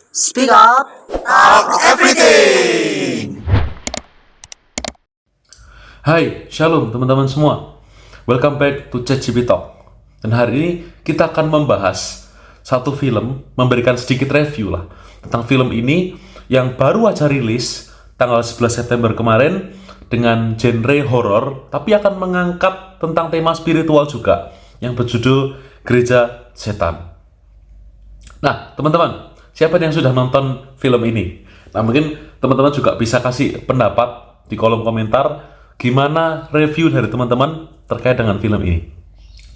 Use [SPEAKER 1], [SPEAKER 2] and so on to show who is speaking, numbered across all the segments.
[SPEAKER 1] Speak up, talk everything.
[SPEAKER 2] Hai, shalom teman-teman semua. Welcome back to ChatGPT Talk. Dan hari ini kita akan membahas satu film, memberikan sedikit review lah tentang film ini yang baru aja rilis tanggal 11 September kemarin dengan genre horor, tapi akan mengangkat tentang tema spiritual juga yang berjudul Gereja Setan. Nah, teman-teman, siapa yang sudah nonton film ini? Nah, mungkin teman-teman juga bisa kasih pendapat di kolom komentar gimana review dari teman-teman terkait dengan film ini.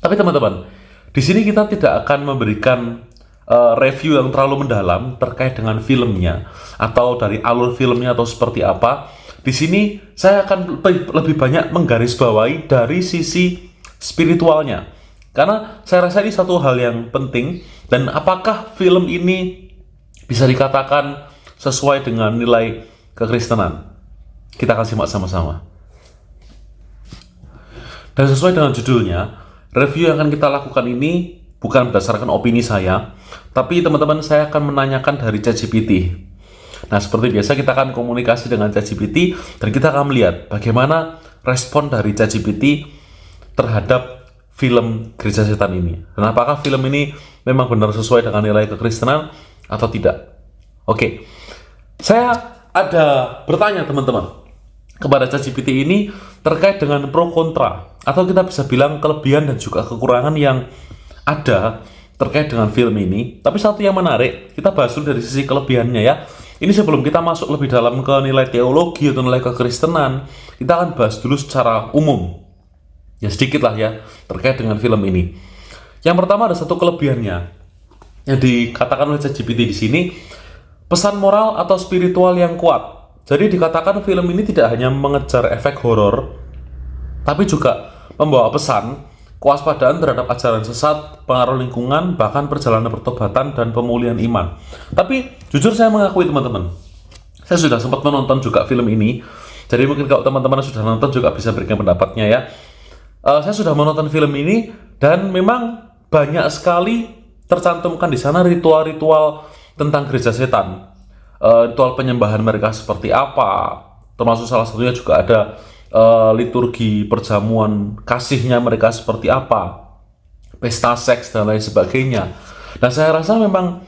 [SPEAKER 2] Tapi teman-teman, di sini kita tidak akan memberikan review yang terlalu mendalam terkait dengan filmnya atau dari alur filmnya atau seperti apa. Di sini saya akan lebih banyak menggarisbawahi dari sisi spiritualnya. Karena saya rasa ini satu hal yang penting, dan apakah film ini bisa dikatakan sesuai dengan nilai kekristenan? Kita akan simak sama-sama. Dan sesuai dengan judulnya, review yang akan kita lakukan ini bukan berdasarkan opini saya, tapi teman-teman saya akan menanyakan dari ChatGPT. Nah, seperti biasa kita akan komunikasi dengan ChatGPT dan kita akan melihat bagaimana respon dari ChatGPT terhadap film Gereja Setan ini. Dan apakah film ini memang benar sesuai dengan nilai kekristenan atau tidak? Oke, saya ada bertanya teman-teman kepada ChatGPT ini terkait dengan pro kontra, atau kita bisa bilang kelebihan dan juga kekurangan yang ada terkait dengan film ini. Tapi satu yang menarik, kita bahas dulu dari sisi kelebihannya ya. Ini sebelum kita masuk lebih dalam ke nilai teologi atau nilai kekristenan, kita akan bahas dulu secara umum. Ya sedikit lah ya terkait dengan film ini. Yang pertama ada satu kelebihannya yang dikatakan oleh ChatGPT di sini, pesan moral atau spiritual yang kuat. Jadi dikatakan film ini tidak hanya mengejar efek horor, tapi juga membawa pesan kewaspadaan terhadap ajaran sesat, pengaruh lingkungan, bahkan perjalanan pertobatan dan pemulihan iman. Tapi jujur saya mengakui teman-teman, saya sudah sempat menonton juga film ini. Jadi mungkin kalau teman-teman sudah nonton juga bisa berikan pendapatnya ya. Saya sudah menonton film ini dan memang banyak sekali tercantumkan di sana ritual-ritual tentang gereja setan. Ritual penyembahan mereka seperti apa, termasuk salah satunya juga ada liturgi perjamuan kasihnya mereka seperti apa, pesta seks dan lain sebagainya. Dan saya rasa memang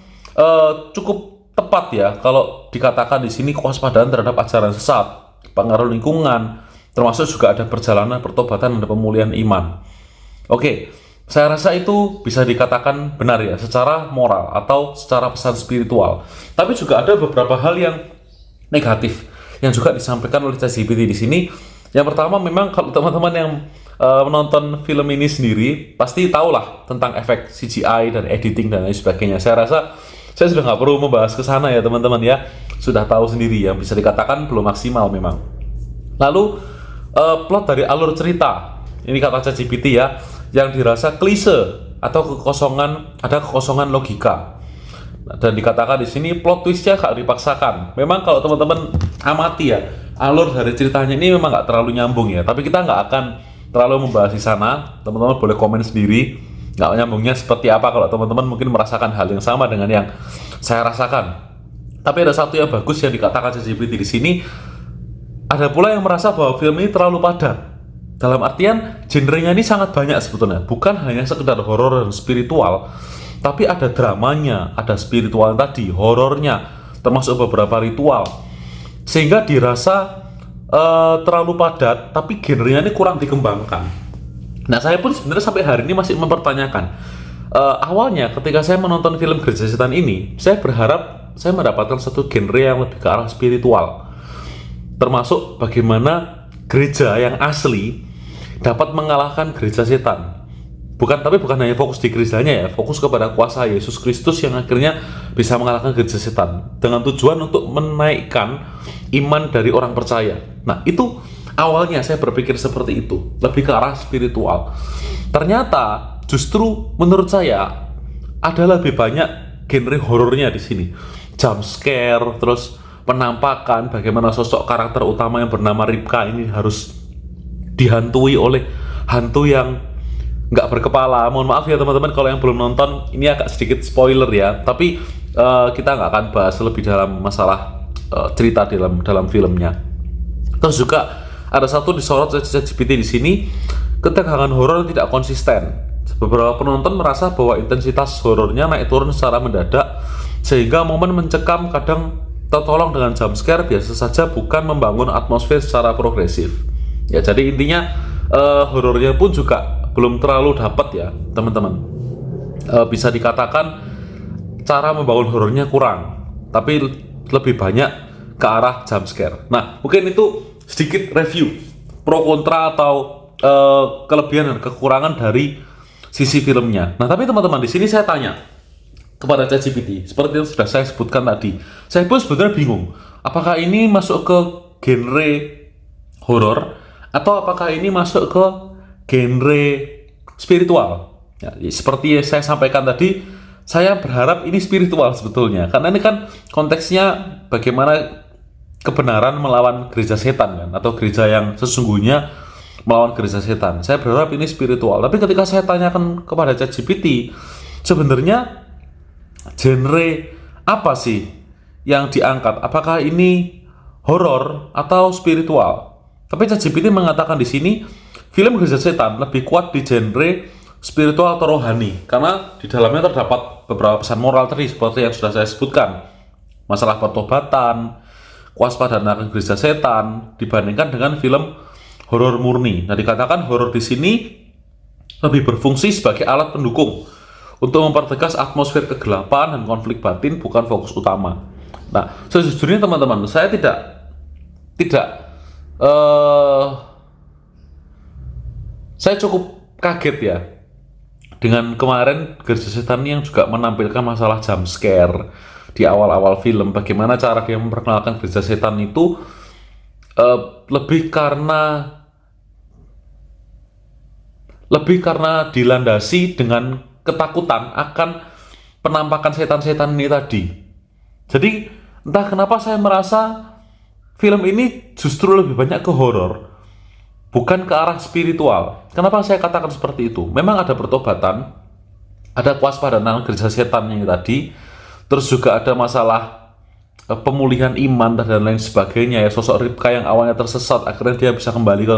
[SPEAKER 2] cukup tepat ya kalau dikatakan di sini kewaspadaan terhadap ajaran sesat, pengaruh lingkungan, termasuk juga ada perjalanan pertobatan dan pemulihan iman. Oke, saya rasa itu bisa dikatakan benar ya secara moral atau secara pesan spiritual. Tapi juga ada beberapa hal yang negatif yang juga disampaikan oleh ChatGPT di sini. Yang pertama, memang kalau teman-teman yang menonton film ini sendiri pasti tahulah tentang efek CGI dan editing dan lain sebagainya. Saya rasa saya sudah nggak perlu membahas ke sana ya teman-teman ya. Sudah tahu sendiri ya, bisa dikatakan belum maksimal memang. Lalu plot dari alur cerita, ini kata ChatGPT ya, yang dirasa klise atau ada kekosongan logika. Dan dikatakan di sini plot twistnya gak dipaksakan. Memang kalau teman-teman amati ya, alur dari ceritanya ini memang gak terlalu nyambung ya. Tapi kita nggak akan terlalu membahas di sana. Teman-teman boleh komen sendiri, nggak nyambungnya seperti apa kalau teman-teman mungkin merasakan hal yang sama dengan yang saya rasakan. Tapi ada satu yang bagus yang dikatakan ChatGPT di sini. Ada pula yang merasa bahwa film ini terlalu padat. Dalam artian, genrenya ini sangat banyak sebetulnya. Bukan hanya sekedar horor dan spiritual, tapi ada dramanya, ada spiritual tadi, horornya, termasuk beberapa ritual. Sehingga dirasa terlalu padat, tapi genrenya ini kurang dikembangkan. Nah, saya pun sebenarnya sampai hari ini masih mempertanyakan. Awalnya ketika saya menonton film Gereja Setan ini, saya berharap saya mendapatkan satu genre yang lebih ke arah spiritual. Termasuk bagaimana gereja yang asli dapat mengalahkan gereja setan. Tapi bukan hanya fokus di gerejanya ya, fokus kepada kuasa Yesus Kristus yang akhirnya bisa mengalahkan gereja setan dengan tujuan untuk menaikkan iman dari orang percaya. Nah, itu awalnya saya berpikir seperti itu, lebih ke arah spiritual. Ternyata justru menurut saya ada lebih banyak genre horornya di sini. Jump scare, terus penampakan bagaimana sosok karakter utama yang bernama Ribka ini harus dihantui oleh hantu yang nggak berkepala. Mohon maaf ya teman-teman kalau yang belum nonton, ini agak sedikit spoiler ya. Tapi kita nggak akan bahas lebih dalam masalah cerita dalam filmnya. Terus juga ada satu disorot ChatGPT di sini, ketegangan horor tidak konsisten. Beberapa penonton merasa bahwa intensitas horornya naik turun secara mendadak, sehingga momen mencekam kadang tertolong dengan jump scare biasa saja, bukan membangun atmosfer secara progresif. Ya, jadi intinya horornya pun juga belum terlalu dapat ya teman-teman. Bisa dikatakan cara membangun horornya kurang, tapi lebih banyak ke arah jump scare. Nah, mungkin itu sedikit review pro kontra atau kelebihan dan kekurangan dari sisi filmnya. Nah, tapi teman-teman, di sini saya tanya kepada ChatGPT, seperti yang sudah saya sebutkan tadi, saya pun sebenarnya bingung, apakah ini masuk ke genre horor atau apakah ini masuk ke genre spiritual. Ya, seperti yang saya sampaikan tadi, saya berharap ini spiritual sebetulnya, karena ini kan konteksnya bagaimana kebenaran melawan gereja setan kan, atau gereja yang sesungguhnya melawan gereja setan. Saya berharap ini spiritual. Tapi ketika saya tanyakan kepada ChatGPT, sebenarnya genre apa sih yang diangkat? Apakah ini horor atau spiritual? Tapi ChatGPT mengatakan di sini film gereja setan lebih kuat di genre spiritual atau rohani, karena di dalamnya terdapat beberapa pesan moral tadi seperti yang sudah saya sebutkan, masalah pertobatan, kewaspadaan akan gereja setan, dibandingkan dengan film horor murni. Nah, dikatakan horor di sini lebih berfungsi sebagai alat pendukung untuk mempertegas atmosfer kegelapan dan konflik batin, bukan fokus utama. Nah, sejujurnya teman-teman, saya tidak saya cukup kaget ya dengan kemarin gereja setan yang juga menampilkan masalah jump scare di awal-awal film. Bagaimana cara dia memperkenalkan gereja setan itu lebih karena dilandasi dengan ketakutan akan penampakan setan-setan ini tadi. Jadi entah kenapa saya merasa film ini justru lebih banyak ke horor, bukan ke arah spiritual. Kenapa saya katakan seperti itu? Memang ada pertobatan, ada kewaspadaan gereja setan ini tadi, terus juga ada masalah pemulihan iman dan lain sebagainya ya. Sosok Ribka yang awalnya tersesat, akhirnya dia bisa kembali ke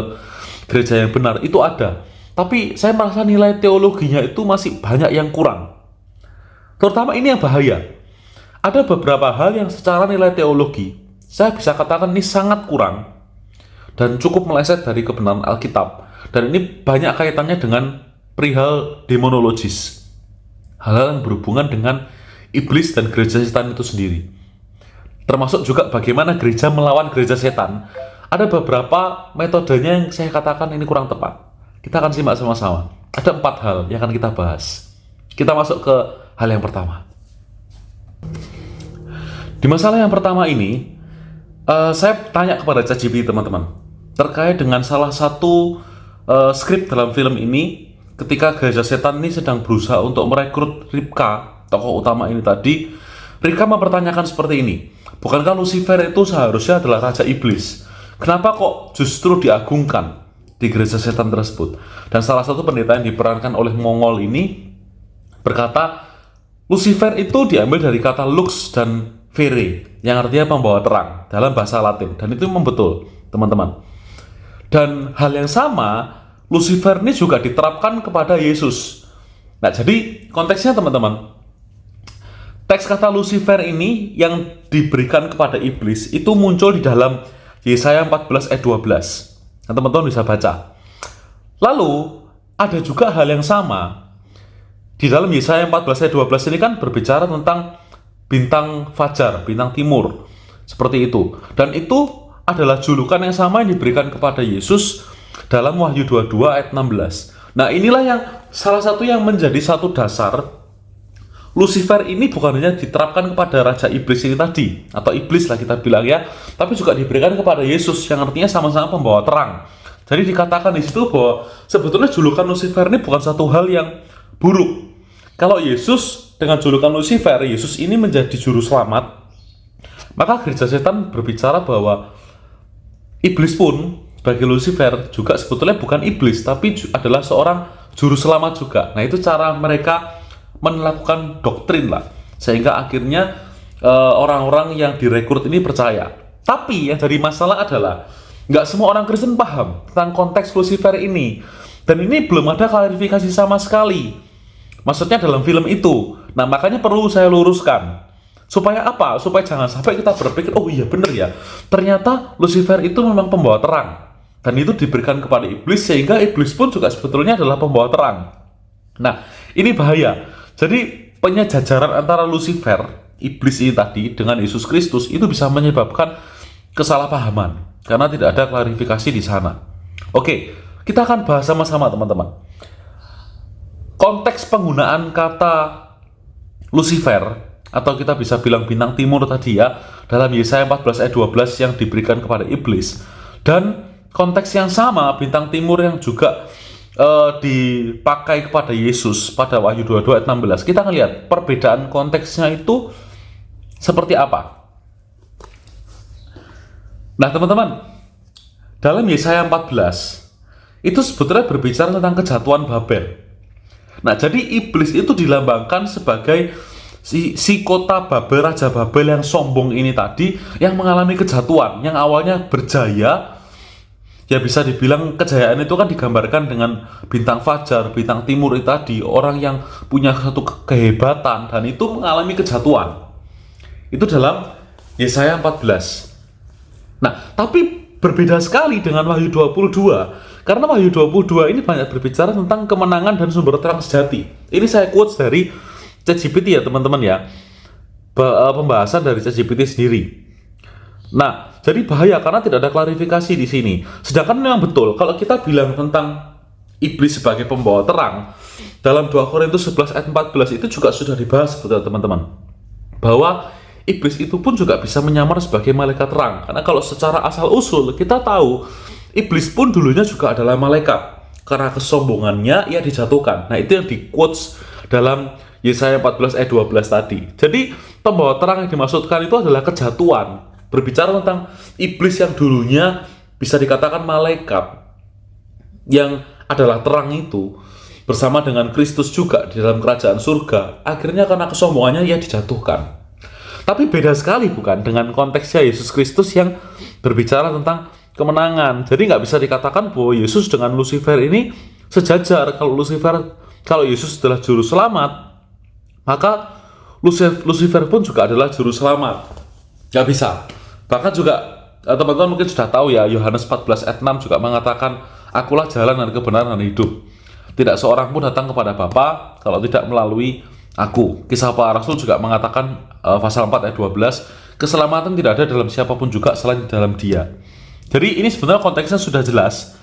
[SPEAKER 2] gereja yang benar, itu ada. Tapi saya merasa nilai teologinya itu masih banyak yang kurang. Terutama ini yang bahaya. Ada beberapa hal yang secara nilai teologi saya bisa katakan ini sangat kurang dan cukup meleset dari kebenaran Alkitab. Dan ini banyak kaitannya dengan perihal demonologis, hal-hal yang berhubungan dengan iblis dan gereja setan itu sendiri. Termasuk juga bagaimana gereja melawan gereja setan. Ada beberapa metodenya yang saya katakan ini kurang tepat. Kita akan simak sama-sama. Ada 4 hal yang akan kita bahas. Kita masuk ke hal yang pertama. Di masalah yang pertama ini, saya tanya kepada ChatGPT teman-teman, terkait dengan salah satu skrip dalam film ini, ketika gereja setan ini sedang berusaha untuk merekrut Ribka, tokoh utama ini tadi. Ribka mempertanyakan seperti ini, bukankah Lucifer itu seharusnya adalah raja iblis? Kenapa kok justru diagungkan di gereja setan tersebut? Dan salah satu pendeta yang diperankan oleh Mongol ini berkata, Lucifer itu diambil dari kata lux dan vere, yang artinya pembawa terang dalam bahasa Latin. Dan itu memang betul, teman-teman. Dan hal yang sama, Lucifer ini juga diterapkan kepada Yesus. Nah, jadi konteksnya teman-teman, teks kata Lucifer ini yang diberikan kepada iblis itu muncul di dalam Yesaya 14 ayat 12. Nah, teman-teman bisa baca. Lalu, ada juga hal yang sama di dalam Yesaya 14 ayat 12 ini kan berbicara tentang bintang fajar, bintang timur, seperti itu. Dan itu adalah julukan yang sama yang diberikan kepada Yesus dalam Wahyu 22 ayat 16. Nah, inilah yang salah satu yang menjadi satu dasar Lucifer ini bukan hanya diterapkan kepada raja iblis ini tadi, atau iblis lah kita bilang ya, tapi juga diberikan kepada Yesus yang artinya sama-sama pembawa terang. Jadi dikatakan di situ bahwa sebetulnya julukan Lucifer ini bukan satu hal yang buruk. Kalau Yesus dengan julukan Lucifer, Yesus ini menjadi juru selamat, maka gereja setan berbicara bahwa iblis pun bagi Lucifer juga sebetulnya bukan iblis, tapi adalah seorang juru selamat juga. Nah, itu cara mereka melakukan doktrin lah. Sehingga akhirnya orang-orang yang direkrut ini percaya. Tapi yang jadi masalah adalah nggak semua orang Kristen paham tentang konteks Lucifer ini. Dan ini belum ada klarifikasi sama sekali. Maksudnya dalam film itu. Nah, makanya perlu saya luruskan. Supaya apa? Supaya jangan sampai kita berpikir, oh iya bener ya, ternyata Lucifer itu memang pembawa terang. Dan itu diberikan kepada iblis, sehingga iblis pun juga sebetulnya adalah pembawa terang. Nah, ini bahaya. Jadi, penyejajaran antara Lucifer, iblis ini tadi, dengan Yesus Kristus, itu bisa menyebabkan kesalahpahaman. Karena tidak ada klarifikasi di sana. Oke, kita akan bahas sama-sama teman-teman. Konteks penggunaan kata Lucifer, atau kita bisa bilang bintang timur tadi ya, dalam Yesaya 14 ayat 12 yang diberikan kepada iblis. Dan konteks yang sama, bintang timur yang juga dipakai kepada Yesus pada Wahyu 22 ayat 16. Kita akan lihat perbedaan konteksnya itu seperti apa. Nah teman-teman, dalam Yesaya 14 itu sebetulnya berbicara tentang kejatuhan Babel. Nah jadi iblis itu dilambangkan sebagai si kota Babel, Raja Babel yang sombong ini tadi, yang mengalami kejatuhan, yang awalnya berjaya. Ya bisa dibilang kejayaan itu kan digambarkan dengan bintang fajar, bintang timur itu tadi, orang yang punya satu kehebatan, dan itu mengalami kejatuhan. Itu dalam Yesaya 14. Nah, tapi berbeda sekali dengan Wahyu 22, karena Wahyu 22 ini banyak berbicara tentang kemenangan dan sumber terang sejati. Ini saya quotes dari ChatGPT ya teman-teman ya, pembahasan dari ChatGPT sendiri. Nah, jadi bahaya karena tidak ada klarifikasi di sini. Sedangkan memang betul kalau kita bilang tentang iblis sebagai pembawa terang, dalam 2 Korintus 11 ayat 14 itu juga sudah dibahas betul teman-teman, bahwa iblis itu pun juga bisa menyamar sebagai malaikat terang. Karena kalau secara asal usul kita tahu iblis pun dulunya juga adalah malaikat. Karena kesombongannya ia dijatuhkan. Nah, itu yang di quotes dalam Yesaya 14 ayat 12 tadi. Jadi pembawa terang yang dimaksudkan itu adalah kejatuhan. Berbicara tentang iblis yang dulunya bisa dikatakan malaikat, yang adalah terang itu, bersama dengan Kristus juga di dalam kerajaan surga. Akhirnya karena kesombongannya ia dijatuhkan. Tapi beda sekali bukan dengan konteksnya Yesus Kristus yang berbicara tentang kemenangan. Jadi nggak bisa dikatakan bahwa Yesus dengan Lucifer ini sejajar. Kalau Yesus adalah juru selamat, maka Lucifer pun juga adalah juru selamat. Nggak bisa. Bahkan juga teman-teman mungkin sudah tahu ya, Yohanes 14 ayat 6 juga mengatakan, akulah jalan dan kebenaran dan hidup. Tidak seorang pun datang kepada Bapa kalau tidak melalui aku. Kisah para Rasul juga mengatakan pasal 4 ayat 12, keselamatan tidak ada dalam siapapun juga selain dalam Dia. Jadi ini sebenarnya konteksnya sudah jelas,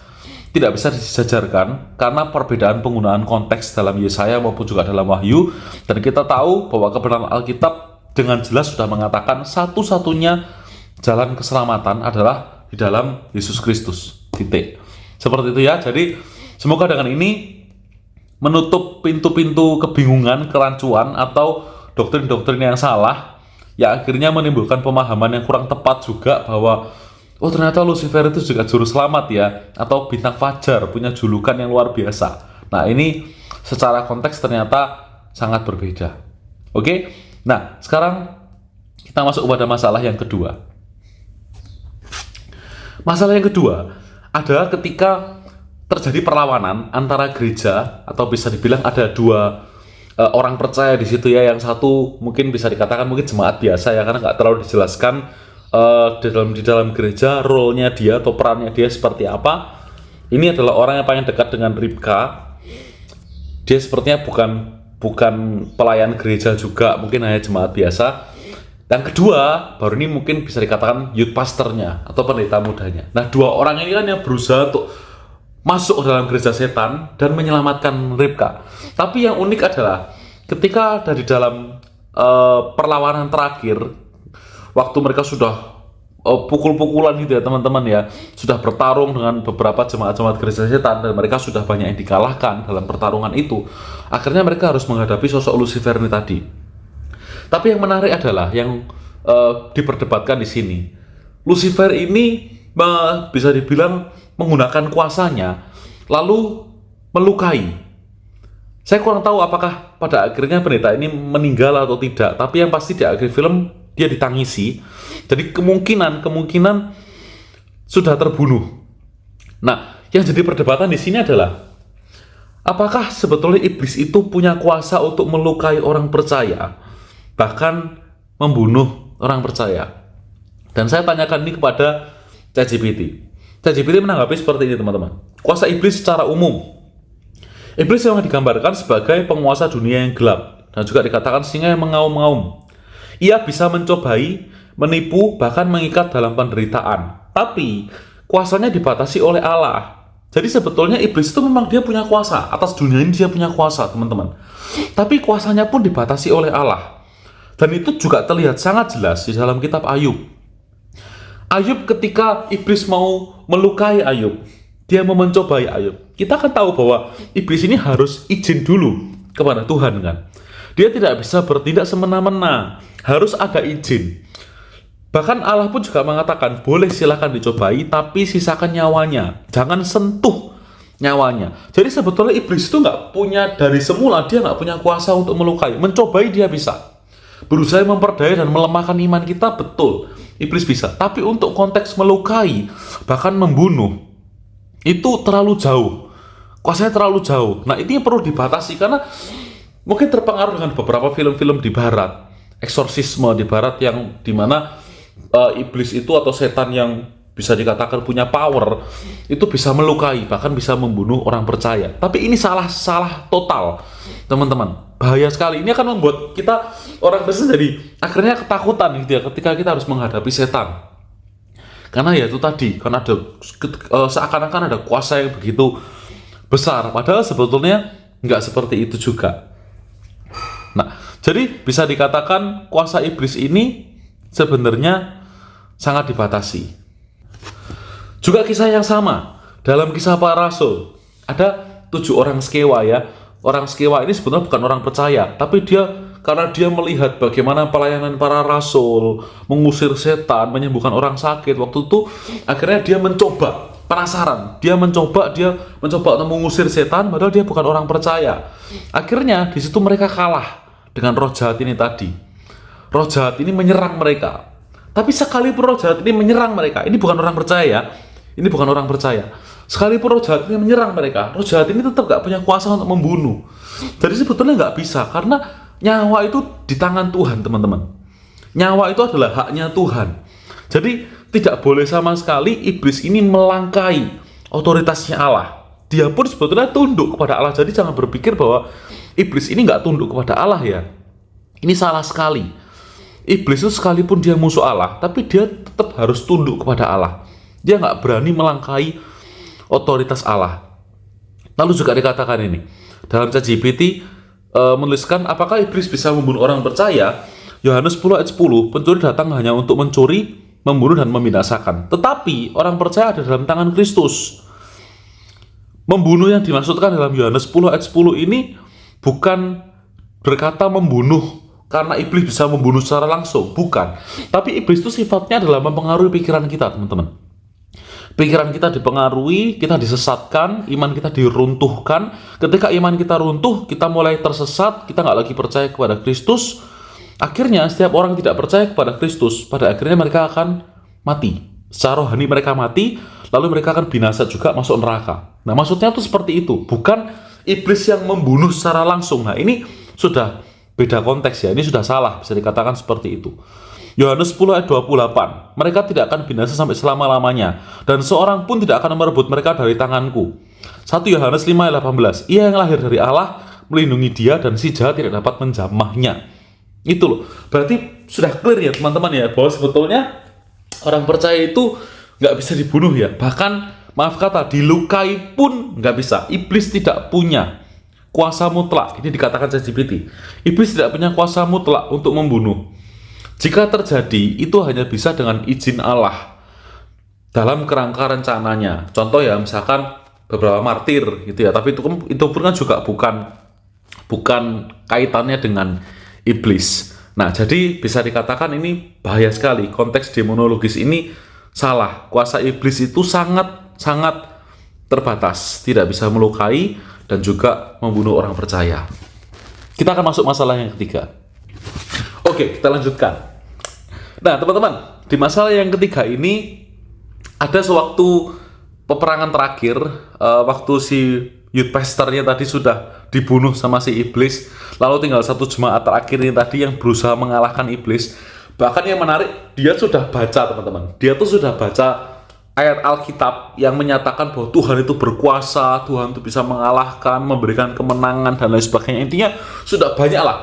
[SPEAKER 2] tidak bisa disejajarkan karena perbedaan penggunaan konteks dalam Yesaya maupun juga dalam Wahyu. Dan kita tahu bahwa kebenaran Alkitab dengan jelas sudah mengatakan satu-satunya jalan keselamatan adalah di dalam Yesus Kristus. Titik. Seperti itu ya. Jadi semoga dengan ini menutup pintu-pintu kebingungan, kerancuan, atau doktrin-doktrin yang salah, yang akhirnya menimbulkan pemahaman yang kurang tepat juga bahwa oh ternyata Lucifer itu juga juru selamat ya, atau bintang fajar punya julukan yang luar biasa. Nah ini secara konteks ternyata sangat berbeda. Oke? Nah sekarang kita masuk kepada masalah yang kedua. Masalah yang kedua adalah ketika terjadi perlawanan antara gereja, atau bisa dibilang ada dua orang percaya di situ ya. Yang satu mungkin bisa dikatakan mungkin jemaat biasa ya, karena nggak terlalu dijelaskan di dalam gereja role-nya dia atau perannya dia seperti apa. Ini adalah orang yang paling dekat dengan Ribka. Dia sepertinya bukan pelayan gereja juga, mungkin hanya jemaat biasa. Dan kedua, baru ini mungkin bisa dikatakan youth pastornya atau pendeta mudanya. Nah, dua orang ini kan yang berusaha untuk masuk ke dalam gereja setan dan menyelamatkan Ribka. Tapi yang unik adalah ketika dari dalam perlawanan terakhir, waktu mereka sudah pukul-pukulan gitu ya teman-teman ya, sudah bertarung dengan beberapa jemaat-jemaat gereja setan dan mereka sudah banyak yang dikalahkan dalam pertarungan itu. Akhirnya mereka harus menghadapi sosok Lucifer ini tadi. Tapi yang menarik adalah yang diperdebatkan di sini. Lucifer ini bisa dibilang menggunakan kuasanya lalu melukai. Saya kurang tahu apakah pada akhirnya pendeta ini meninggal atau tidak, tapi yang pasti di akhir film dia ditangisi. Jadi kemungkinan sudah terbunuh. Nah, yang jadi perdebatan di sini adalah apakah sebetulnya iblis itu punya kuasa untuk melukai orang percaya, bahkan membunuh orang percaya? Dan saya tanyakan ini kepada ChatGPT. ChatGPT menanggapi seperti ini, teman-teman. Kuasa iblis secara umum. Iblis memang digambarkan sebagai penguasa dunia yang gelap, dan juga dikatakan singa yang mengaum-ngaum. Ia bisa mencobai, menipu, bahkan mengikat dalam penderitaan. Tapi, kuasanya dibatasi oleh Allah. Jadi sebetulnya iblis itu memang dia punya kuasa. Atas dunia ini dia punya kuasa, teman-teman. Tapi kuasanya pun dibatasi oleh Allah. Dan itu juga terlihat sangat jelas di dalam kitab Ayub. Ayub ketika iblis mau melukai Ayub, dia mau mencobai Ayub. Kita akan tahu bahwa iblis ini harus izin dulu kepada Tuhan, kan? Dia tidak bisa bertindak semena-mena, harus ada izin. Bahkan Allah pun juga mengatakan, boleh silakan dicobai, tapi sisakan nyawanya, jangan sentuh nyawanya. Jadi sebetulnya iblis itu nggak punya, dari semula dia nggak punya kuasa untuk melukai. Mencobai dia bisa, berusaha memperdaya dan melemahkan iman kita, betul, iblis bisa. Tapi untuk konteks melukai, bahkan membunuh, itu terlalu jauh, kuasanya terlalu jauh. Nah, ini perlu dibatasi karena mungkin terpengaruh dengan beberapa film-film di barat, eksorsisme di barat, yang dimana iblis itu atau setan yang bisa dikatakan punya power itu bisa melukai, bahkan bisa membunuh orang percaya. Tapi ini salah total, teman-teman. Bahaya sekali. Ini akan membuat kita orang Kristen jadi akhirnya ketakutan gitu ya, ketika kita harus menghadapi setan. Karena ya itu tadi, karena ada seakan-akan ada kuasa yang begitu besar, padahal sebetulnya nggak seperti itu juga. Nah, jadi bisa dikatakan kuasa iblis ini sebenarnya sangat dibatasi. Juga kisah yang sama dalam Kisah Para Rasul. Ada 7 orang Skewa ya. Orang Skewa ini sebenarnya bukan orang percaya, tapi karena dia melihat bagaimana pelayanan para rasul, mengusir setan, menyembuhkan orang sakit, waktu itu akhirnya dia mencoba, penasaran, dia mencoba untuk mengusir setan, padahal dia bukan orang percaya. Akhirnya di situ mereka kalah dengan roh jahat ini tadi. Roh jahat ini menyerang mereka. Tapi sekalipun roh jahat ini menyerang mereka, ini bukan orang percaya, ini bukan orang percaya. Sekalipun roh jahat ini menyerang mereka, roh jahat ini tetap gak punya kuasa untuk membunuh. Jadi sebetulnya gak bisa, karena nyawa itu di tangan Tuhan, teman-teman. Nyawa itu adalah haknya Tuhan. Jadi tidak boleh sama sekali iblis ini melangkai otoritasnya Allah. Dia pun sebetulnya tunduk kepada Allah. Jadi jangan berpikir bahwa iblis ini nggak tunduk kepada Allah ya. Ini salah sekali. Iblis itu sekalipun dia musuh Allah, tapi dia tetap harus tunduk kepada Allah. Dia nggak berani melangkai otoritas Allah. Lalu juga dikatakan ini dalam ChatGPT menuliskan, apakah iblis bisa membunuh orang percaya? Yohanes 10 ayat 10, pencuri datang hanya untuk mencuri, membunuh dan membinasakan. Tetapi orang percaya ada dalam tangan Kristus. Membunuh yang dimaksudkan dalam Yohanes 10 ayat 10 ini bukan berkata membunuh karena iblis bisa membunuh secara langsung, bukan. Tapi iblis itu sifatnya adalah mempengaruhi pikiran kita, teman-teman. Pikiran kita dipengaruhi, kita disesatkan, iman kita diruntuhkan. Ketika iman kita runtuh, kita mulai tersesat, kita nggak lagi percaya kepada Kristus. Akhirnya setiap orang yang tidak percaya kepada Kristus, pada akhirnya mereka akan mati. Secara rohani mereka mati, lalu mereka akan binasa juga, masuk neraka. Nah, maksudnya itu seperti itu, bukan iblis yang membunuh secara langsung. Nah, ini sudah beda konteks ya, ini sudah salah, bisa dikatakan seperti itu. Yohanes 10 ayat 28, mereka tidak akan binasa sampai selama-lamanya, dan seorang pun tidak akan merebut mereka dari tanganku. 1 Yohanes 5 ayat 18, ia yang lahir dari Allah melindungi dia, dan si jahat tidak dapat menjamahnya. Itu loh, berarti sudah clear ya teman-teman ya, bahwa sebetulnya orang percaya itu nggak bisa dibunuh ya, bahkan maaf kata dilukai pun nggak bisa. Iblis tidak punya kuasa mutlak, ini dikatakan ChatGPT. Iblis tidak punya kuasa mutlak untuk membunuh. Jika terjadi, itu hanya bisa dengan izin Allah dalam kerangka rencananya. Contoh ya, misalkan beberapa martir gitu ya, tapi itu pun kan juga bukan kaitannya dengan iblis. Nah, jadi bisa dikatakan ini bahaya sekali. Konteks demonologis ini salah. Kuasa iblis itu sangat terbatas, tidak bisa melukai, dan juga membunuh orang percaya. Kita akan masuk masalah yang ketiga. Oke, kita lanjutkan. Nah, teman-teman, di masalah yang ketiga ini ada sewaktu peperangan terakhir, waktu si youth pastornya tadi sudah dibunuh sama si iblis, lalu tinggal satu jemaat terakhir ini tadi yang berusaha mengalahkan iblis. Bahkan yang menarik, dia sudah baca, teman-teman. Dia tuh sudah baca ayat Alkitab yang menyatakan bahwa Tuhan itu berkuasa, Tuhan itu bisa mengalahkan, memberikan kemenangan, dan lain sebagainya. Intinya sudah banyak lah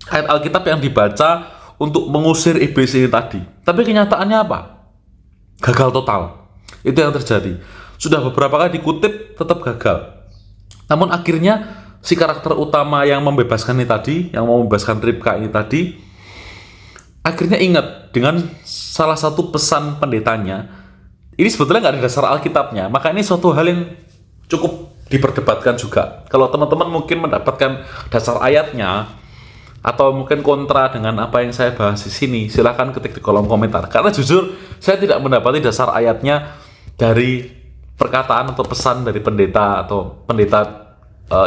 [SPEAKER 2] ayat Alkitab yang dibaca untuk mengusir iblis ini tadi. Tapi kenyataannya apa? Gagal total. Itu yang terjadi. Sudah beberapa kali dikutip, tetap gagal. Namun akhirnya si karakter utama yang membebaskan ini tadi, yang mau membebaskan Ribka ini tadi, akhirnya ingat dengan salah satu pesan pendetanya. Ini sebetulnya nggak ada dasar Alkitabnya, maka ini suatu hal yang cukup diperdebatkan juga. Kalau teman-teman mungkin mendapatkan dasar ayatnya, atau mungkin kontra dengan apa yang saya bahas di sini, silahkan ketik di kolom komentar. Karena jujur, saya tidak mendapati dasar ayatnya dari perkataan atau pesan dari pendeta atau pendeta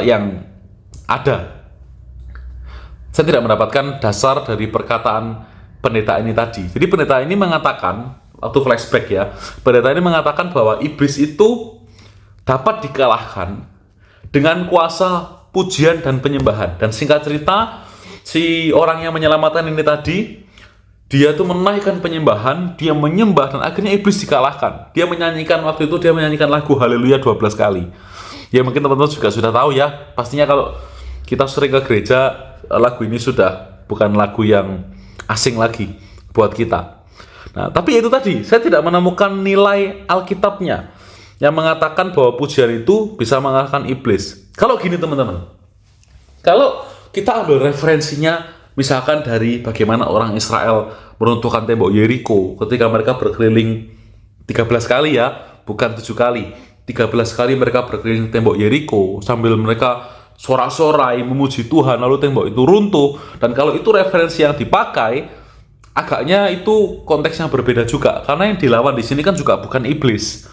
[SPEAKER 2] yang ada. Saya tidak mendapatkan dasar dari perkataan pendeta ini tadi. Jadi pendeta ini mengatakan, waktu flashback ya, pendeta ini mengatakan bahwa iblis itu dapat dikalahkan dengan kuasa pujian dan penyembahan. Dan singkat cerita, si orang yang menyelamatkan ini tadi, dia tuh menaikkan penyembahan, dia menyembah, dan akhirnya iblis dikalahkan. Dia menyanyikan, waktu itu dia menyanyikan lagu Haleluya 12 kali. Ya mungkin teman-teman juga sudah tahu ya, pastinya kalau kita sering ke gereja, lagu ini sudah bukan lagu yang asing lagi buat kita. Nah, tapi itu tadi, saya tidak menemukan nilai Alkitabnya yang mengatakan bahwa pujian itu bisa mengalahkan iblis. Kalau gini teman-teman, kalau kita ambil referensinya misalkan dari bagaimana orang Israel meruntuhkan tembok Yeriko ketika mereka berkeliling 13 kali ya, bukan 7 kali. 13 kali mereka berkeliling tembok Yeriko sambil mereka sorak-sorai memuji Tuhan, lalu tembok itu runtuh. Dan kalau itu referensi yang dipakai, agaknya itu konteksnya berbeda juga, karena yang dilawan di sini kan juga bukan iblis,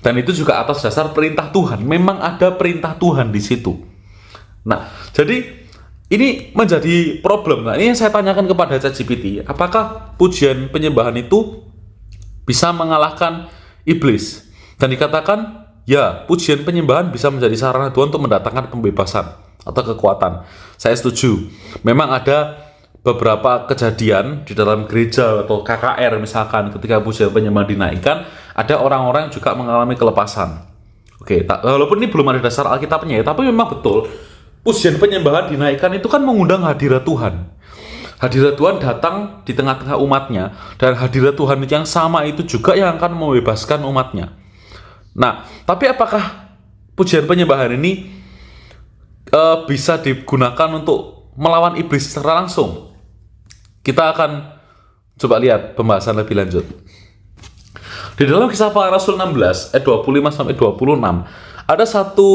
[SPEAKER 2] dan itu juga atas dasar perintah Tuhan. Memang ada perintah Tuhan di situ. Nah, jadi ini menjadi problem. Nah, ini yang saya tanyakan kepada ChatGPT, apakah pujian penyembahan itu bisa mengalahkan iblis? Dan dikatakan, ya, pujian penyembahan bisa menjadi sarana Tuhan untuk mendatangkan pembebasan atau kekuatan. Saya setuju. Memang ada beberapa kejadian di dalam gereja atau KKR misalkan, ketika pujian penyembahan dinaikkan, ada orang-orang juga mengalami kelepasan. Oke, walaupun ini belum ada dasar Alkitabnya ya, tapi memang betul pujian penyembahan dinaikkan itu kan mengundang hadirat Tuhan. Hadirat Tuhan datang di tengah-tengah umatnya, dan hadirat Tuhan yang sama itu juga yang akan membebaskan umatnya. Nah, tapi apakah pujian penyembahan ini bisa digunakan untuk melawan iblis secara langsung? Kita akan coba lihat pembahasan lebih lanjut. Di dalam Kisah Para Rasul 16 ayat 25 sampai 26 ada satu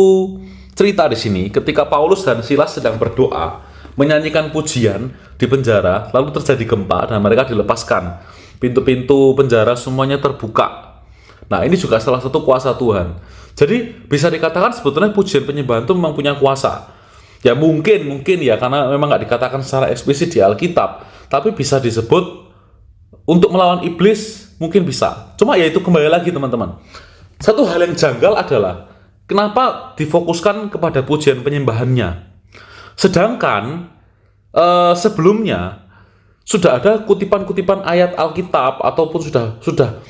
[SPEAKER 2] cerita di sini ketika Paulus dan Silas sedang berdoa, menyanyikan pujian di penjara, lalu terjadi gempa dan mereka dilepaskan. Pintu-pintu penjara semuanya terbuka. Nah, ini juga salah satu kuasa Tuhan. Jadi bisa dikatakan sebetulnya pujian penyembahan itu memang punya kuasa. Ya mungkin ya, karena memang nggak dikatakan secara eksplisit di Alkitab, tapi bisa disebut untuk melawan iblis, mungkin bisa. Cuma ya itu kembali lagi teman-teman, satu hal yang janggal adalah kenapa difokuskan kepada pujian penyembahannya, sedangkan sebelumnya sudah ada kutipan-kutipan ayat Alkitab ataupun sudah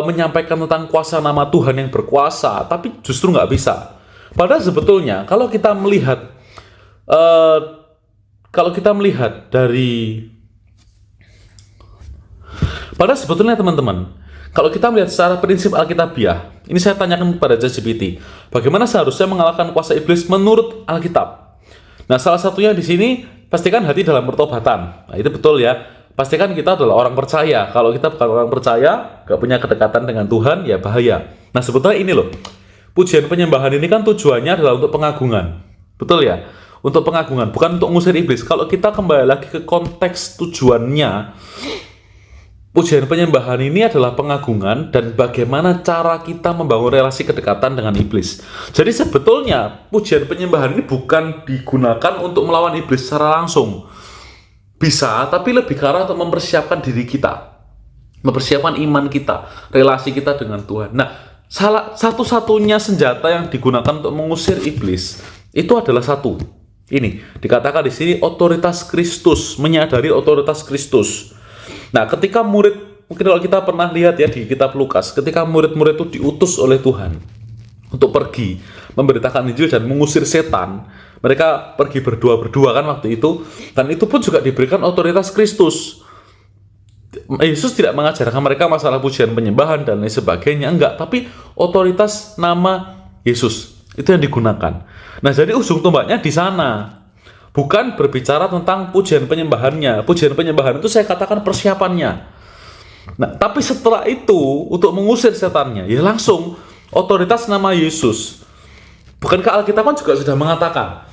[SPEAKER 2] menyampaikan tentang kuasa nama Tuhan yang berkuasa, tapi justru nggak bisa. Padahal sebetulnya kalau kita melihat dari padahal sebetulnya teman-teman, kalau kita melihat secara prinsip Alkitabiah, ini saya tanyakan kepada ChatGPT, bagaimana seharusnya mengalahkan kuasa iblis menurut Alkitab? Nah, salah satunya di sini, pastikan hati dalam pertobatan. Nah, itu betul ya. Pastikan kita adalah orang percaya. Kalau kita bukan orang percaya, gak punya kedekatan dengan Tuhan, ya bahaya. Nah, sebetulnya ini loh, pujian penyembahan ini kan tujuannya adalah untuk pengagungan. Betul ya? Untuk pengagungan, bukan untuk ngusir iblis. Kalau kita kembali lagi ke konteks tujuannya, pujian penyembahan ini adalah pengagungan dan bagaimana cara kita membangun relasi kedekatan dengan iblis. Jadi sebetulnya pujian penyembahan ini bukan digunakan untuk melawan iblis secara langsung. Bisa, tapi lebih ke arah untuk mempersiapkan diri kita, mempersiapkan iman kita, relasi kita dengan Tuhan. Nah, satu-satunya senjata yang digunakan untuk mengusir iblis itu adalah satu. Ini dikatakan di sini otoritas Kristus, menyadari otoritas Kristus. Nah, ketika murid, mungkin kalau kita pernah lihat ya di kitab Lukas, ketika murid-murid itu diutus oleh Tuhan untuk pergi memberitakan Injil dan mengusir setan, mereka pergi berdua kan waktu itu, dan itu pun juga diberikan otoritas Kristus. Yesus tidak mengajarkan mereka masalah pujian penyembahan dan lain sebagainya, enggak, tapi otoritas nama Yesus itu yang digunakan. Nah, jadi ujung tombaknya di sana. Bukan berbicara tentang pujian penyembahannya. Pujian penyembahan itu saya katakan persiapannya. Nah, tapi setelah itu untuk mengusir setannya, ya langsung otoritas nama Yesus. Bukankah Alkitab kan juga sudah mengatakan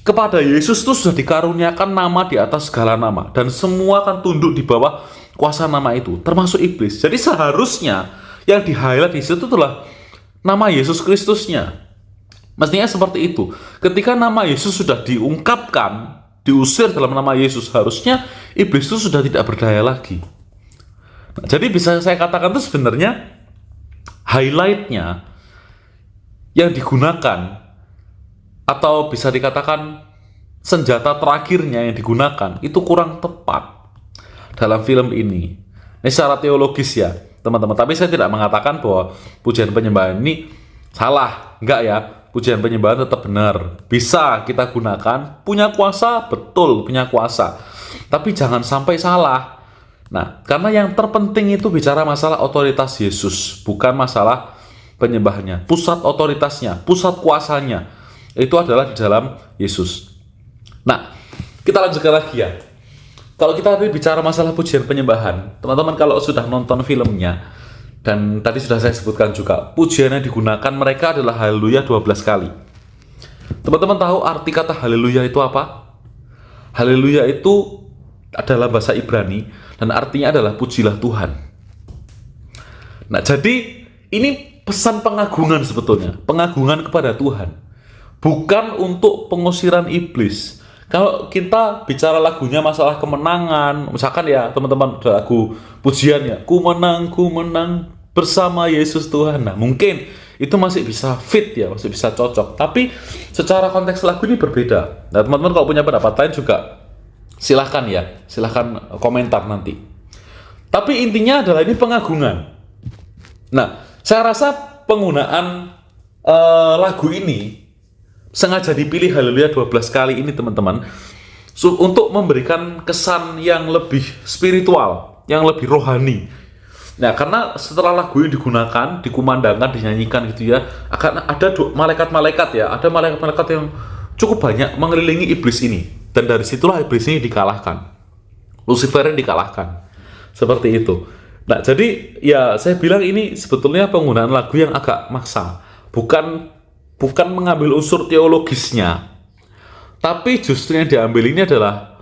[SPEAKER 2] kepada Yesus itu sudah dikaruniakan nama di atas segala nama, dan semua akan tunduk di bawah kuasa nama itu, termasuk iblis. Jadi seharusnya yang di-highlight di situ adalah nama Yesus Kristusnya. Mestinya seperti itu. Ketika nama Yesus sudah diungkapkan, diusir dalam nama Yesus, harusnya iblis itu sudah tidak berdaya lagi. Nah, jadi bisa saya katakan itu sebenarnya highlight-nya yang digunakan, atau bisa dikatakan senjata terakhirnya yang digunakan, itu kurang tepat dalam film ini. Ini secara teologis ya, teman-teman. Tapi saya tidak mengatakan bahwa pujian penyembahan ini salah. Enggak ya. Pujian penyembahan tetap benar, bisa kita gunakan, punya kuasa, betul punya kuasa, tapi jangan sampai salah. Nah, karena yang terpenting itu bicara masalah otoritas Yesus, bukan masalah penyembahannya. Pusat otoritasnya, pusat kuasanya itu adalah di dalam Yesus. Nah, kita lanjutkan lagi ya. Kalau kita bicara masalah pujian penyembahan, teman-teman kalau sudah nonton filmnya, dan tadi sudah saya sebutkan juga, pujian yang digunakan mereka adalah haleluya 12 kali. Teman-teman tahu arti kata haleluya itu apa? Haleluya itu adalah bahasa Ibrani dan artinya adalah pujilah Tuhan. Nah, jadi ini pesan pengagungan sebetulnya, pengagungan kepada Tuhan. Bukan untuk pengusiran iblis. Kalau kita bicara lagunya masalah kemenangan, misalkan ya teman-teman lagu pujian ya, ku menang bersama Yesus Tuhan. Nah, mungkin itu masih bisa fit ya, masih bisa cocok. Tapi secara konteks lagu ini berbeda. Nah, teman-teman kalau punya pendapat lain juga silahkan ya, silahkan komentar nanti. Tapi intinya adalah ini pengagungan. Nah, saya rasa penggunaan lagu ini sengaja dipilih haleluya 12 kali ini teman-teman, untuk memberikan kesan yang lebih spiritual, yang lebih rohani. Nah, karena setelah lagu ini digunakan, dikumandangkan, dinyanyikan gitu ya, akan ada malaikat-malaikat ya, ada malaikat-malaikat yang cukup banyak mengelilingi iblis ini. Dan dari situlah iblis ini dikalahkan. Lucifer dikalahkan. Seperti itu. Nah, jadi ya saya bilang ini sebetulnya penggunaan lagu yang agak maksa. Bukan mengambil unsur teologisnya, tapi justru yang diambil ini adalah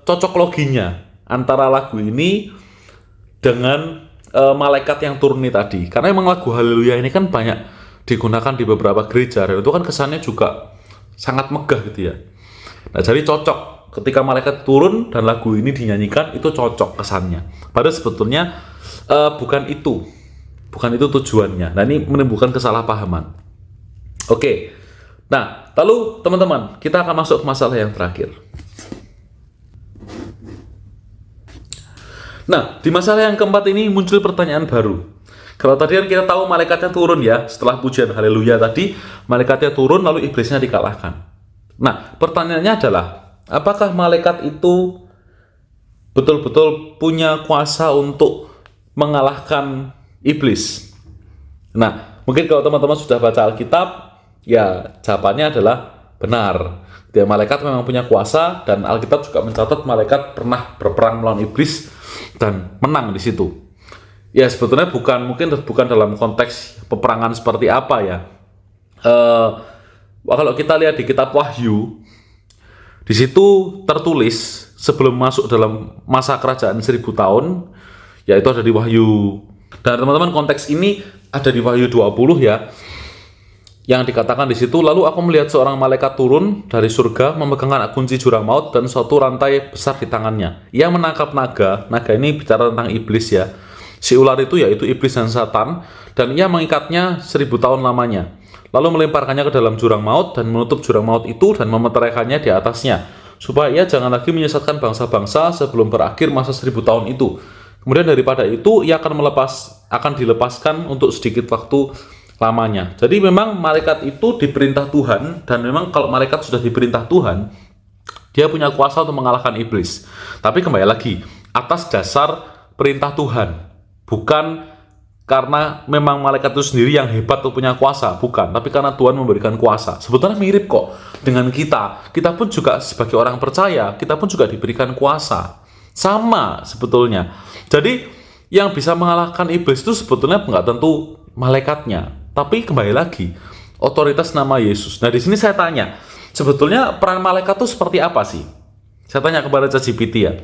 [SPEAKER 2] cocok loginya antara lagu ini dengan malaikat yang turun ini tadi. Karena emang lagu haleluya ini kan banyak digunakan di beberapa gereja, dan itu kan kesannya juga sangat megah gitu ya. Nah, jadi cocok ketika malaikat turun dan lagu ini dinyanyikan, itu cocok kesannya. Padahal sebetulnya bukan itu tujuannya. Nah, ini menimbulkan kesalahpahaman. Oke, nah lalu teman-teman, kita akan masuk ke masalah yang terakhir. Nah, di masalah yang keempat ini muncul pertanyaan baru. Kalau tadi kan kita tahu malaikatnya turun ya, setelah pujian haleluya tadi, malaikatnya turun lalu iblisnya dikalahkan. Nah, pertanyaannya adalah, apakah malaikat itu betul-betul punya kuasa untuk mengalahkan iblis? Nah, mungkin kalau teman-teman sudah baca Alkitab, ya jawabannya adalah benar. Dia malaikat memang punya kuasa, dan Alkitab juga mencatat malaikat pernah berperang melawan iblis dan menang di situ. Ya sebetulnya bukan dalam konteks peperangan seperti apa ya. Kalau kita lihat di kitab Wahyu, di situ tertulis sebelum masuk dalam masa kerajaan 1000 tahun, yaitu ada di Wahyu. Dan teman-teman, konteks ini ada di Wahyu 20 ya. Yang dikatakan di situ, lalu aku melihat seorang malaikat turun dari surga memegangkan kunci jurang maut dan suatu rantai besar di tangannya. Ia menangkap naga. Naga ini bicara tentang iblis ya. Si ular itu yaitu iblis dan setan, dan ia mengikatnya 1000 tahun lamanya. Lalu melemparkannya ke dalam jurang maut dan menutup jurang maut itu dan memeteraikannya di atasnya, supaya ia jangan lagi menyesatkan bangsa-bangsa sebelum berakhir masa 1000 tahun itu. Kemudian daripada itu ia akan dilepaskan untuk sedikit waktu lamanya. Jadi memang malaikat itu diperintah Tuhan, dan memang kalau malaikat sudah diperintah Tuhan, dia punya kuasa untuk mengalahkan iblis. Tapi kembali lagi, atas dasar perintah Tuhan, bukan karena memang malaikat itu sendiri yang hebat atau punya kuasa, bukan, tapi karena Tuhan memberikan kuasa. Sebetulnya mirip kok dengan kita. Kita pun juga sebagai orang percaya, kita pun juga diberikan kuasa. Sama sebetulnya. Jadi yang bisa mengalahkan iblis itu sebetulnya nggak tentu malaikatnya, tapi kembali lagi otoritas nama Yesus. Nah, di sini saya tanya, sebetulnya peran malaikat itu seperti apa sih? Saya tanya kepada ChatGPT ya.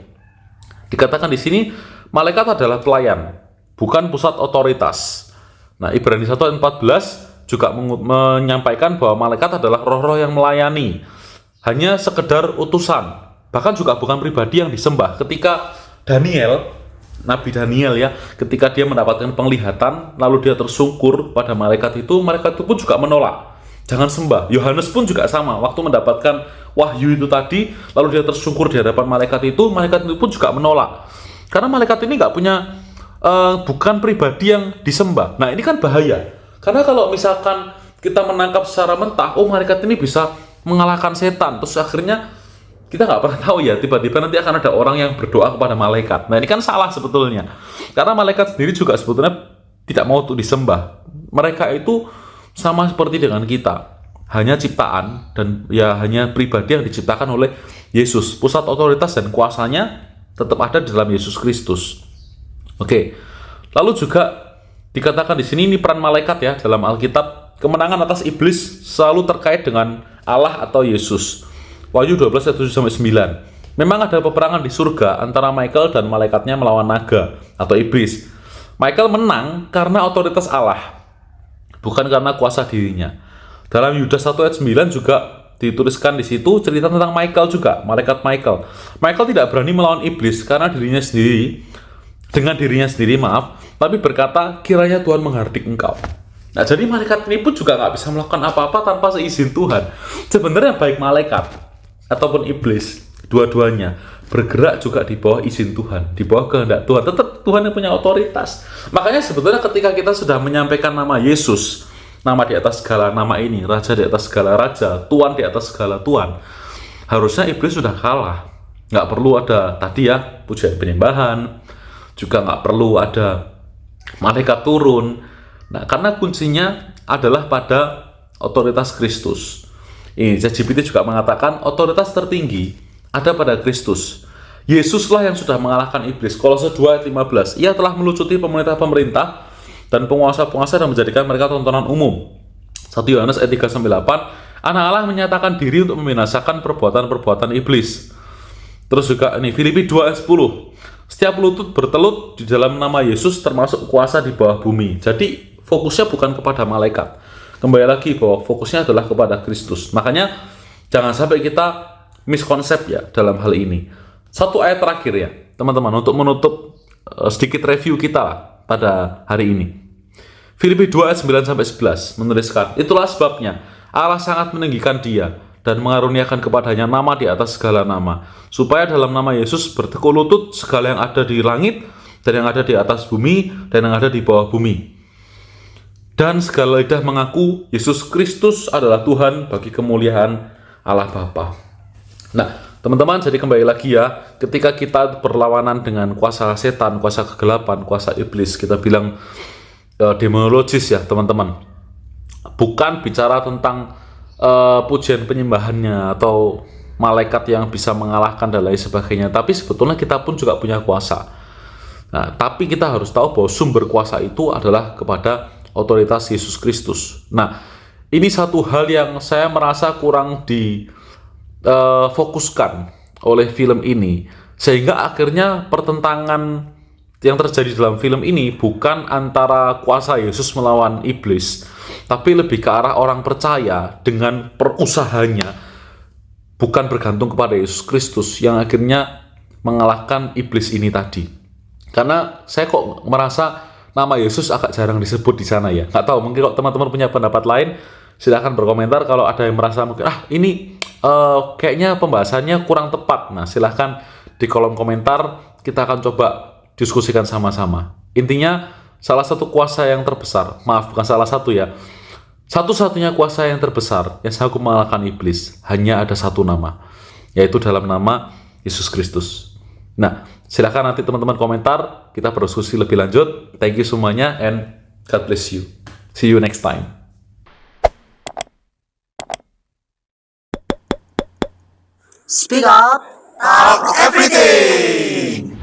[SPEAKER 2] Dikatakan di sini malaikat adalah pelayan, bukan pusat otoritas. Nah, Ibrani 1 ayat 14 juga menyampaikan bahwa malaikat adalah roh-roh yang melayani, hanya sekedar utusan, bahkan juga bukan pribadi yang disembah. Ketika Nabi Daniel ya, ketika dia mendapatkan penglihatan, lalu dia tersungkur pada malaikat itu pun juga menolak. Jangan sembah. Yohanes pun juga sama, waktu mendapatkan wahyu itu tadi, lalu dia tersungkur di hadapan malaikat itu pun juga menolak. Karena malaikat ini nggak punya, bukan pribadi yang disembah. Nah, ini kan bahaya. Karena kalau misalkan kita menangkap secara mentah, malaikat ini bisa mengalahkan setan, terus akhirnya kita nggak pernah tahu ya, tiba-tiba nanti akan ada orang yang berdoa kepada malaikat. Nah, ini kan salah sebetulnya. Karena malaikat sendiri juga sebetulnya tidak mau untuk disembah. Mereka itu sama seperti dengan kita. Hanya ciptaan dan ya hanya pribadi yang diciptakan oleh Yesus. Pusat otoritas dan kuasanya tetap ada di dalam Yesus Kristus. Oke. Lalu juga dikatakan di sini, ini peran malaikat ya dalam Alkitab. Kemenangan atas iblis selalu terkait dengan Allah atau Yesus. Wahyu 12 ayat 7-9. Memang ada peperangan di surga antara Michael dan malaikatnya melawan naga atau iblis. Michael menang karena otoritas Allah, bukan karena kuasa dirinya. Dalam Yudas 1 ayat 9 juga dituliskan di situ cerita tentang Michael juga, malaikat Michael. Michael tidak berani melawan iblis karena dirinya sendiri, tapi berkata, kiranya Tuhan menghardik engkau. Nah, jadi malaikat ini pun juga nggak bisa melakukan apa-apa tanpa seizin Tuhan. Sebenarnya baik malaikat ataupun iblis, dua-duanya bergerak juga di bawah izin Tuhan, di bawah kehendak Tuhan. Tetap Tuhan yang punya otoritas. Makanya sebetulnya ketika kita sudah menyampaikan nama Yesus, nama di atas segala nama ini, Raja di atas segala raja, Tuhan di atas segala Tuhan, harusnya iblis sudah kalah. Nggak perlu ada tadi ya pujian penyembahan, juga nggak perlu ada malaikat turun. Nah, karena kuncinya adalah pada otoritas Kristus. Ini ChatGPT juga mengatakan otoritas tertinggi ada pada Kristus. Yesuslah yang sudah mengalahkan iblis. Kolose 2 ayat 15. Ia telah melucuti pemerintah-pemerintah dan penguasa-penguasa dan menjadikan mereka tontonan umum. 1 Yohanes ayat 3-8. Anak Allah menyatakan diri untuk membinasakan perbuatan-perbuatan iblis. Terus juga ini Filipi 2 ayat 10. Setiap lutut bertelut di dalam nama Yesus, termasuk kuasa di bawah bumi. Jadi fokusnya bukan kepada malaikat. Kembali lagi bahwa fokusnya adalah kepada Kristus. Makanya jangan sampai kita miskonsep ya dalam hal ini. Satu ayat terakhir ya, teman-teman, untuk menutup sedikit review kita lah pada hari ini. Filipi 2 ayat 9-11 menuliskan, itulah sebabnya Allah sangat meninggikan dia dan mengaruniakan kepadanya nama di atas segala nama, supaya dalam nama Yesus bertekuk lutut segala yang ada di langit dan yang ada di atas bumi dan yang ada di bawah bumi. Dan segala lidah mengaku Yesus Kristus adalah Tuhan bagi kemuliaan Allah Bapa. Nah, teman-teman, jadi kembali lagi ya, ketika kita berlawanan dengan kuasa setan, kuasa kegelapan, kuasa iblis, kita bilang demonologis ya teman-teman. Bukan bicara tentang pujian penyembahannya atau malaikat yang bisa mengalahkan dan lain sebagainya, tapi sebetulnya kita pun juga punya kuasa. Nah, tapi kita harus tahu bahwa sumber kuasa itu adalah kepada otoritas Yesus Kristus. Nah, ini satu hal yang saya merasa kurang difokuskan oleh film ini, sehingga akhirnya pertentangan yang terjadi dalam film ini bukan antara kuasa Yesus melawan iblis, tapi lebih ke arah orang percaya dengan perusahanya, bukan bergantung kepada Yesus Kristus yang akhirnya mengalahkan iblis ini tadi. Karena saya kok merasa nama Yesus agak jarang disebut di sana ya. Nggak tahu, mungkin kalau teman-teman punya pendapat lain, silahkan berkomentar. Kalau ada yang merasa mungkin, ini kayaknya pembahasannya kurang tepat. Nah, silahkan di kolom komentar, kita akan coba diskusikan sama-sama. Intinya, salah satu kuasa yang terbesar, maaf bukan salah satu ya, satu-satunya kuasa yang terbesar yang sanggup mengalahkan iblis, hanya ada satu nama, yaitu dalam nama Yesus Kristus. Nah, silakan nanti teman-teman komentar, kita berdiskusi lebih lanjut. Thank you semuanya, and God bless you. See you next time.
[SPEAKER 1] Speak up, talk everything.